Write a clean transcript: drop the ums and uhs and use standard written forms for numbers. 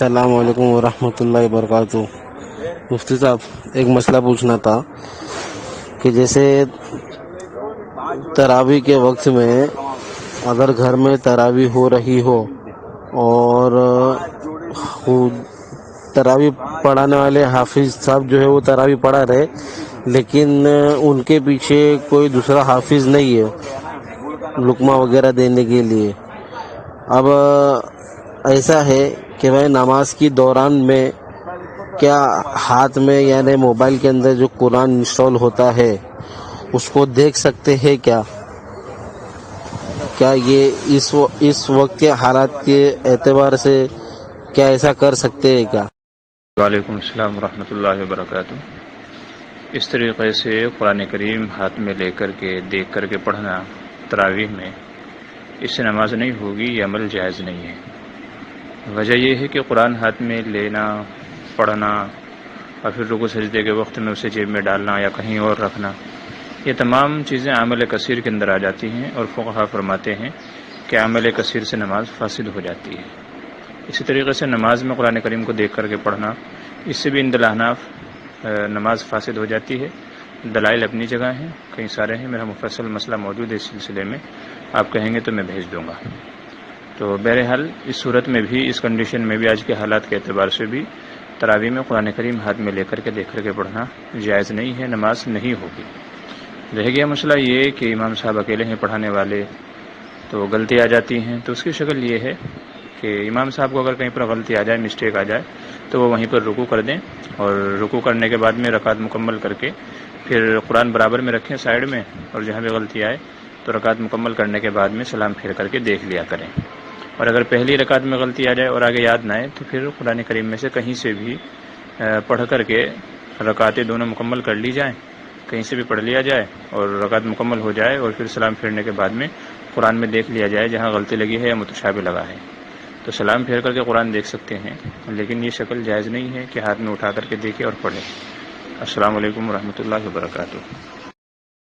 السلام علیکم ورحمۃ اللہ وبرکاتہ۔ مفتی صاحب، ایک مسئلہ پوچھنا تھا کہ جیسے تراویح کے وقت میں اگر گھر میں تراویح ہو رہی ہو اور تراویح پڑھانے والے حافظ صاحب جو ہے وہ تراویح پڑھا رہے، لیکن ان کے پیچھے کوئی دوسرا حافظ نہیں ہے لقمہ وغیرہ دینے کے لیے۔ اب ایسا ہے کہ بھائی نماز کی دوران میں کیا ہاتھ میں یعنی موبائل کے اندر جو قرآن انسٹال ہوتا ہے اس کو دیکھ سکتے ہیں کیا یہ اس وقت کے حالات کے اعتبار سے کیا ایسا کر سکتے ہیں کیا؟ وعلیکم السلام ورحمۃ اللہ وبرکاتہ۔ اس طریقے سے قرآن کریم ہاتھ میں لے کر کے دیکھ کر کے پڑھنا تراویح میں، اس سے نماز نہیں ہوگی، یہ عمل جائز نہیں ہے۔ وجہ یہ ہے کہ قرآن ہاتھ میں لینا، پڑھنا اور پھر رکوع سجدے کے وقت میں اسے جیب میں ڈالنا یا کہیں اور رکھنا، یہ تمام چیزیں عمل کثیر کے اندر آ جاتی ہیں، اور فقہا فرماتے ہیں کہ عمل کثیر سے نماز فاسد ہو جاتی ہے۔ اسی طریقے سے نماز میں قرآن کریم کو دیکھ کر کے پڑھنا، اس سے بھی عند الاحناف نماز فاسد ہو جاتی ہے۔ دلائل اپنی جگہ ہیں، کئی سارے ہیں، میرا مفصل مسئلہ موجود ہے اس سلسلے میں، آپ کہیں گے تو میں بھیج دوں گا۔ تو بہرحال اس صورت میں بھی، اس کنڈیشن میں بھی، آج کے حالات کے اعتبار سے بھی تراویح میں قرآن کریم ہاتھ میں لے کر کے دیکھ کر کے پڑھنا جائز نہیں ہے، نماز نہیں ہوگی۔ رہ گیا مسئلہ یہ کہ امام صاحب اکیلے ہیں پڑھانے والے، تو غلطی آ جاتی ہیں، تو اس کی شکل یہ ہے کہ امام صاحب کو اگر کہیں پر غلطی آ جائے، مسٹیک آ جائے، تو وہ وہیں پر رکوع کر دیں، اور رکوع کرنے کے بعد میں رکعت مکمل کر کے پھر قرآن برابر میں رکھیں سائیڈ میں، اور جہاں بھی غلطی آئے تو رکعت مکمل کرنے کے بعد میں سلام پھیر کر کے دیکھ لیا کریں۔ اور اگر پہلی رکعت میں غلطی آ جائے اور آگے یاد نہ آئے تو پھر قرآن کریم میں سے کہیں سے بھی پڑھ کر کے رکعتیں دونوں مکمل کر لی جائیں، کہیں سے بھی پڑھ لیا جائے اور رکعت مکمل ہو جائے، اور پھر سلام پھیرنے کے بعد میں قرآن میں دیکھ لیا جائے جہاں غلطی لگی ہے یا متشابہ لگا ہے، تو سلام پھیر کر کے قرآن دیکھ سکتے ہیں، لیکن یہ شکل جائز نہیں ہے کہ ہاتھ میں اٹھا کر کے دیکھے اور پڑھے۔ السلام علیکم ورحمۃ اللہ وبرکاتہ۔